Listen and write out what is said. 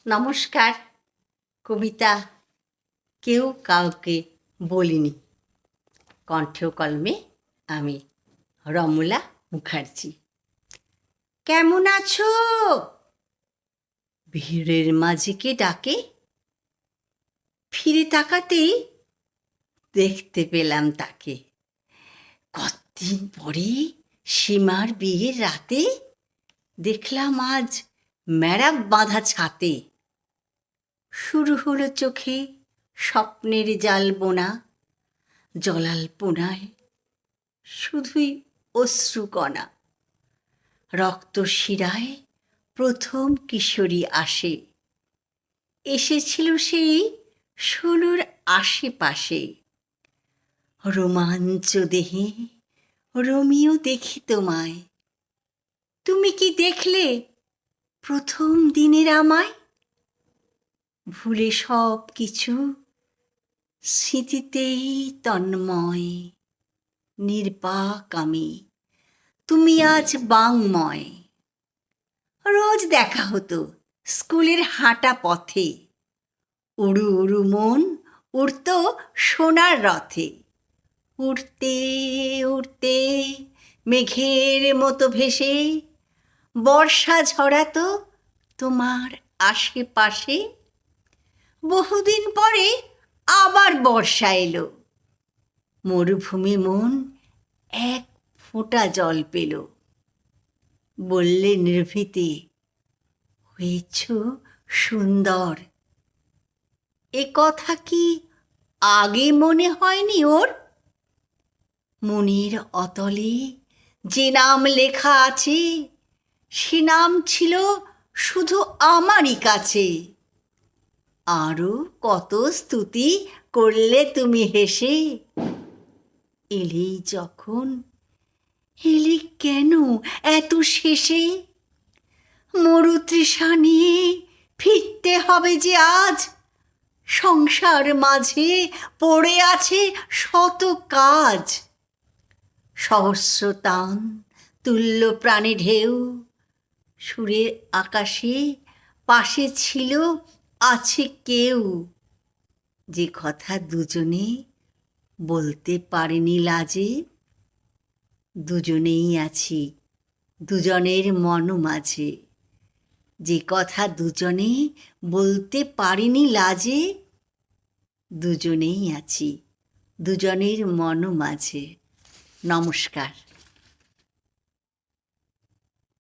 নমস্কার। কবিতা কেউ কাউকে বলিনি, কণ্ঠ কলমে আমি রমলা মুখার্জি। কেমন আছো? ভিড়ের মাঝে কে ডাকে? ফিরে তাকাতেই দেখতে পেলাম তাকে। কতদিন পরে সীমার বিয়ের রাতে দেখলাম আজ ম্যাড়াপ বাঁধা ছাতে। শুরু হলো চোখে স্বপ্নের জাল বোনা, জলাল্পনায় শুধুই অশ্রুকণা। রক্ত শিরায় প্রথম কিশোরী আসে, এসেছিল সেই 16-র আশেপাশে। রোমাঞ্চ দেহে রোমিও দেখি তোমায়। তুমি কি দেখলে প্রথম দিনের আমায়? ভুলে সব কিছু স্মৃতিতেই তন্ময়, নির্বাক আমি, তুমি আজ বাংময়। রোজ দেখা হতো স্কুলের হাঁটা পথে, উড়ু উড়ু মন উড়ত সোনার রথে। উড়তে উড়তে মেঘের মতো ভেসে বর্ষা ঝরাতো তোমার আশেপাশে। বহুদিন পরে আবার বর্ষা এলো, মরুভূমি মন এক ফোঁটা জল পেল। বললে নির্ভীতে, হয়েছ সুন্দর। এ কথা কি আগে মনে হয়নি ওর? মনের অতলে যে নাম লেখা আছে, সে নাম ছিল শুধু আমারই কাছে। আরো কত স্তুতি করলে তুমি হেসে। এলেই যখন, এলে কেন এত শেষে? মরুতৃষা নিয়ে ফিরতে হবে যে আজ। সংসার মাঝে পড়ে আছে শত কাজ। সহস্রতান তুল্য প্রাণে ঢেউ, সুরের আকাশে পাশে ছিল আছে কেউ। যে কথা দুজনে বলতে পারিনি লাজে। দুজনেই আছি দুজনের মন মাঝে। যে কথা দুজনে বলতে পারিনি লাজে। দুজনেই আছি দুজনের মন মাঝে। নমস্কার।